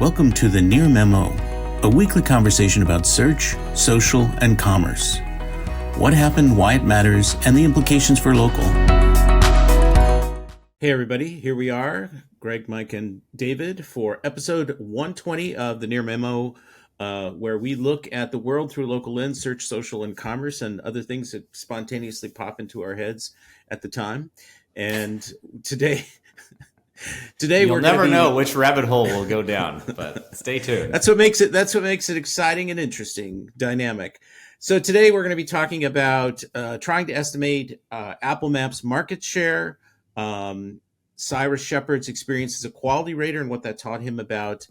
Welcome to the Near Memo, a weekly conversation about search, social, and commerce. What happened, why it matters, and the implications for local. Hey everybody, here we are, Greg, Mike, and David for episode 120 of the Near Memo, where we look at the world through a local lens, search, social, and commerce, and other things that spontaneously pop into our heads at the time. And today You'll we're never know which rabbit hole will go down, but stay tuned. That's what makes it exciting and interesting, dynamic. So today we're going to be talking about trying to estimate Apple Maps market share, Cyrus Shepard's experience as a quality rater and what that taught him about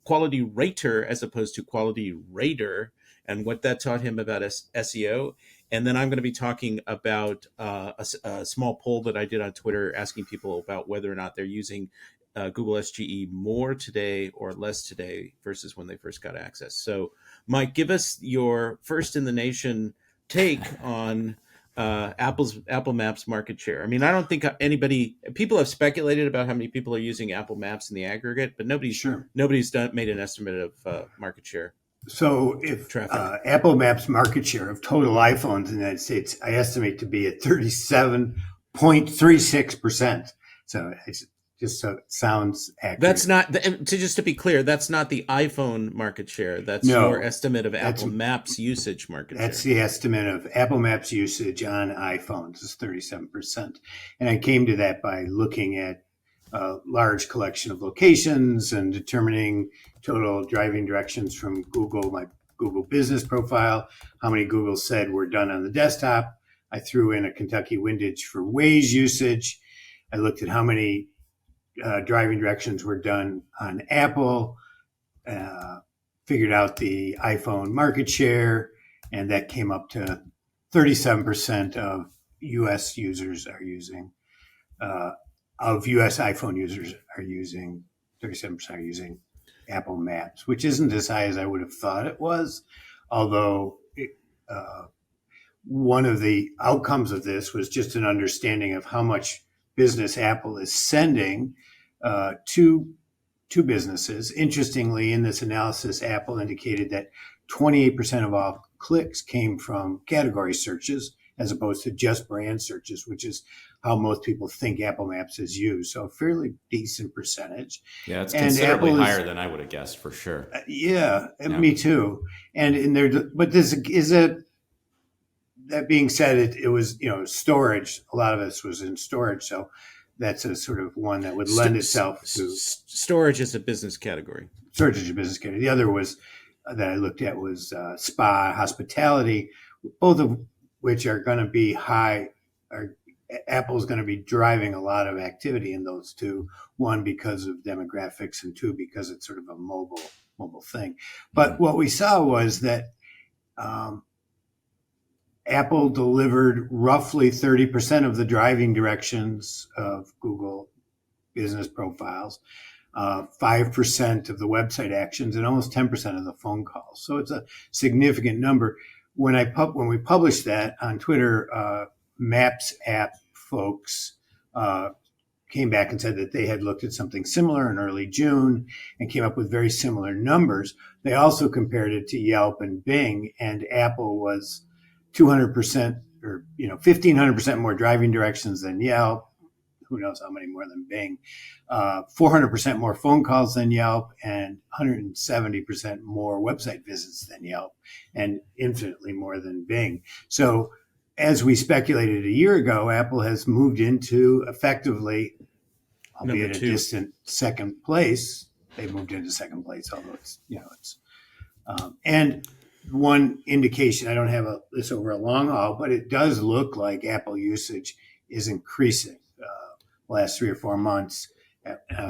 quality rater as opposed to quality rater and what that taught him about SEO. And then I'm going to be talking about a small poll that I did on Twitter asking people about whether or not they're using Google SGE more today or less today versus when they first got access. So, Mike, give us your first in the nation take on Apple Maps market share. I mean, I don't think people have speculated about how many people are using Apple Maps in the aggregate, but nobody's made an estimate of market share. So if Apple Maps market share of total iPhones in the United States, I estimate to be at 37.36%. So it's just so it sounds accurate. That's not, to be clear, that's not the iPhone market share. That's your estimate of Apple Maps usage market share. That's the estimate of Apple Maps usage on iPhones is 37%. And I came to that by looking at a large collection of locations and determining total driving directions from Google, my Google business profile, how many Google said were done on the desktop. I threw in a Kentucky windage for Waze usage. I looked at how many driving directions were done on Apple, figured out the iPhone market share, and that came up to 37% of U.S. users are using of U.S. iPhone users are using, 37% are using Apple Maps, which isn't as high as I would have thought it was. Although one of the outcomes of this was just an understanding of how much business Apple is sending to businesses. Interestingly, in this analysis, Apple indicated that 28% of all clicks came from category searches as opposed to just brand searches, which is how most people think Apple Maps is used. So a fairly decent percentage. Yeah, it's considerably higher than I would have guessed for sure. Me too. And in there, but this is that being said, it was, storage. A lot of this was in storage. So that's a sort of one that would lend itself to. Storage is a business category. Storage is a business category. The other was that I looked at was spa, hospitality, both of which are going to be high. Apple's going to be driving a lot of activity in those two. One, because of demographics, and two, because it's sort of a mobile thing. But what we saw was that Apple delivered roughly 30% of the driving directions of Google business profiles, 5% of the website actions, and almost 10% of the phone calls. So it's a significant number. When we published that on Twitter, Maps app folks came back and said that they had looked at something similar in early June and came up with very similar numbers. They also compared it to Yelp and Bing, and Apple was 200% or 1,500% more driving directions than Yelp. Who knows how many more than Bing? 400% more phone calls than Yelp, and 170% more website visits than Yelp, and infinitely more than Bing. So, as we speculated a year ago, Apple has moved into effectively, albeit a distant second place. They moved into second place, although it's. And one indication, I don't have this over a long haul, but it does look like Apple usage is increasing last 3 or 4 months.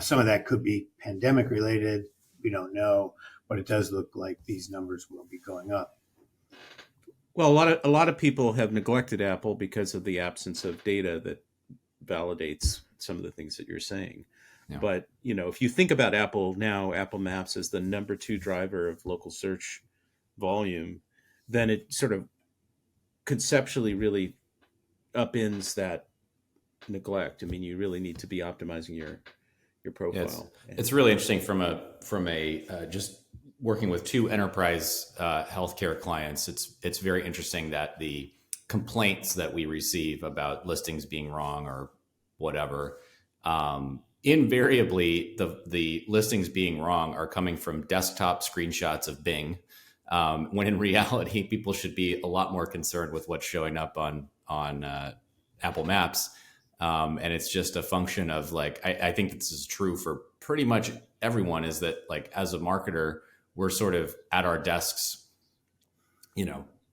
Some of that could be pandemic related. We don't know, but it does look like these numbers will be going up. Well, a lot of people have neglected Apple because of the absence of data that validates some of the things that you're saying. Yeah. But, if you think about Apple now, Apple Maps is the number 2 driver of local search volume, then it sort of conceptually really upends that neglect. I mean, you really need to be optimizing Yeah, it's, profile. it's really interesting from a just working with two enterprise healthcare clients. It's very interesting that the complaints that we receive about listings being wrong or whatever, invariably the listings being wrong are coming from desktop screenshots of Bing, when in reality people should be a lot more concerned with what's showing up on Apple Maps. And it's just a function of like, I think this is true for pretty much everyone, is that like as a marketer, we're sort of at our desks,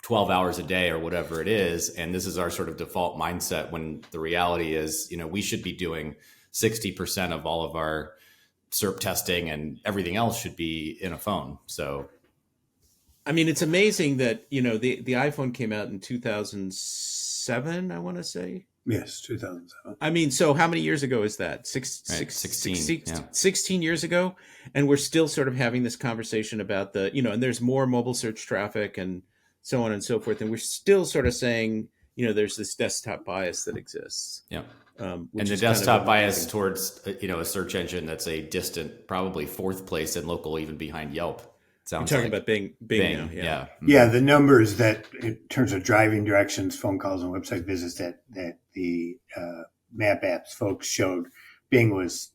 12 hours a day or whatever it is. And this is our sort of default mindset, when the reality is, we should be doing 60% of all of our SERP testing, and everything else should be in a phone. So, I mean, it's amazing that, the iPhone came out in 2007, I want to say. Yes, 2007. I mean, so how many years ago is that? 16, yeah. 16 years ago. And we're still sort of having this conversation about and there's more mobile search traffic and so on and so forth. And we're still sort of saying, there's this desktop bias that exists. Yeah. And the desktop bias towards, a search engine that's a distant, probably fourth place in local, even behind Yelp. You're talking about Bing now, yeah. Yeah, the numbers that in terms of driving directions, phone calls, and website visits that the map apps folks showed, Bing was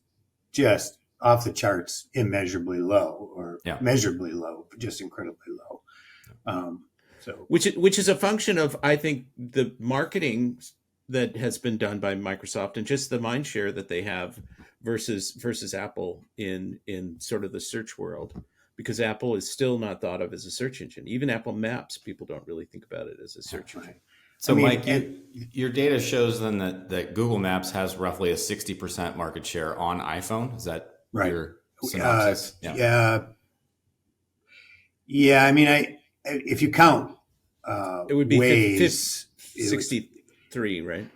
just off the charts, immeasurably low, or measurably low, just incredibly low. Which is a function of, I think, the marketing that has been done by Microsoft and just the mind share that they have versus Apple in sort of the search world. Because Apple is still not thought of as a search engine. Even Apple Maps, people don't really think about it as a search engine. So, Mike, your data shows then that Google Maps has roughly a 60% market share on iPhone. Is that right? Your synopsis? Yeah. I mean, if you count, it would be Waze, 63, right?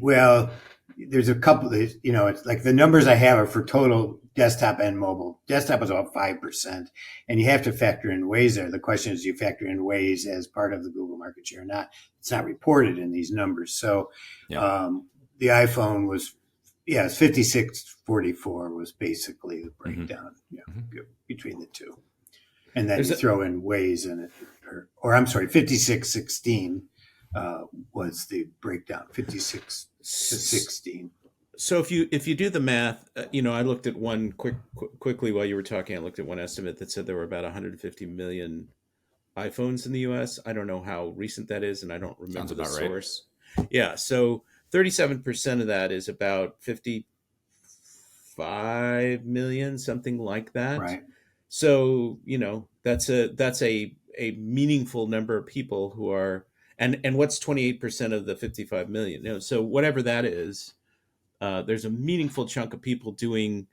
Well, there's a couple. It's like the numbers I have are for total desktop and mobile. Desktop is about 5%, and you have to factor in Waze there. The question is, do you factor in Waze as part of the Google market share or not? It's not reported in these numbers. So the iPhone was, it's 56-44 was basically the breakdown between the two. And then you throw in Waze in it, or I'm sorry, 56-16 was the breakdown, 56 to 16. So if you do the math, I looked at one quickly while you were talking. I looked at one estimate that said there were about 150 million iPhones in the U.S. I don't know how recent that is, and I don't remember the source. Right. Yeah, so 37% of that is about 55 million, something like that. Right. So that's a meaningful number of people who are, and what's 28% of the 55 million? So whatever that is. There's a meaningful chunk of people doing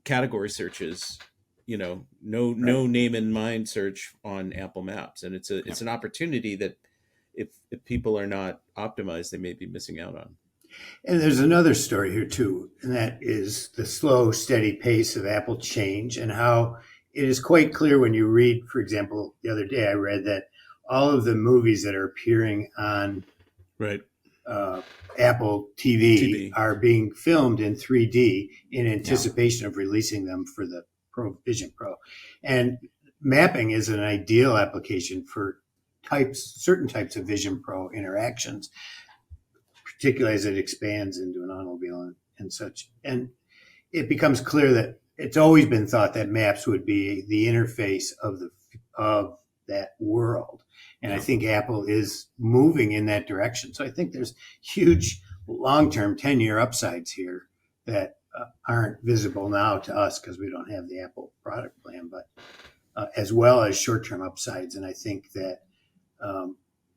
category searches, no name in mind search on Apple Maps. And it's an opportunity that if people are not optimized, they may be missing out on. And there's another story here too, and that is the slow, steady pace of Apple change, and how it is quite clear when you read, for example, the other day I read that all of the movies that are appearing on Apple TV are being filmed in 3D in anticipation of releasing them for the Vision Pro. And mapping is an ideal application for certain types of Vision Pro interactions, particularly as it expands into an automobile and such. And it becomes clear that it's always been thought that maps would be the interface of that world. And I think Apple is moving in that direction. So I think there's huge long-term 10-year upsides here that aren't visible now to us because we don't have the Apple product plan, but as well as short-term upsides. And I think that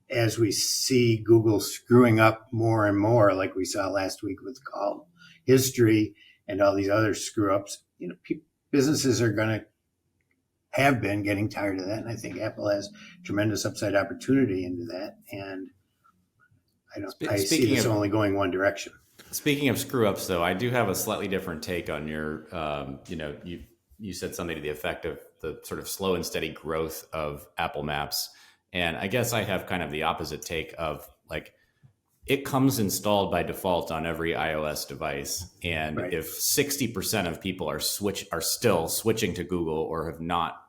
as we see Google screwing up more and more, like we saw last week with call history and all these other screw-ups, businesses are going to have been getting tired of that. And I think Apple has tremendous upside opportunity into that. And I see this only going one direction. Speaking of screw ups, though, I do have a slightly different take on your, you said something to the effect of the sort of slow and steady growth of Apple Maps. And I guess I have kind of the opposite take of like, it comes installed by default on every iOS device. And Right. if 60% of people are still switching to Google or have not,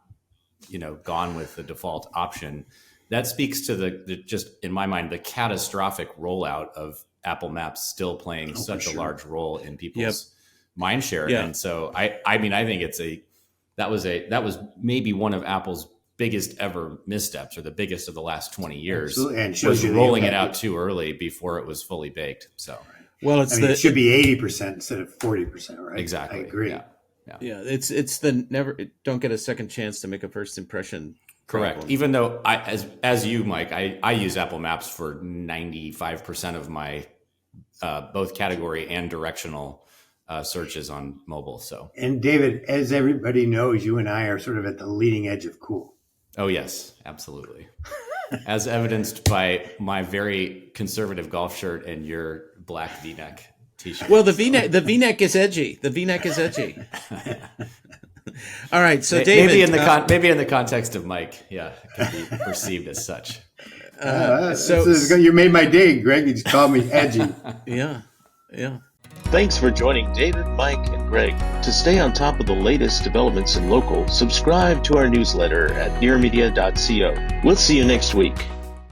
gone with the default option, that speaks to the just, in my mind, the catastrophic rollout of Apple Maps still playing such a large role in people's mind share. Yeah. And so I mean, I think that was maybe one of Apple's biggest ever missteps, or the biggest of the last 20 years. Absolutely. And was shows you rolling it out too early before it was fully baked. So Well, it should be 80% instead of 40%, right? exactly. I agree. Yeah, it's the don't get a second chance to make a first impression. Correct. problem. Even though as you, Mike, I use Apple Maps for 95% of my both category and directional searches on mobile. So, And David, as everybody knows, you and I are sort of at the leading edge of cool. oh yes, absolutely. As evidenced by my very conservative golf shirt and your black V-neck t-shirt. Well, the V-neck is edgy. The V-neck is edgy. All right, so David, maybe in the context of Mike, yeah, it could be perceived as such. You made my day, Greg. You just called me edgy. Yeah. Thanks for joining David, Mike, and Greg. To stay on top of the latest developments in local, subscribe to our newsletter at nearmedia.co. We'll see you next week.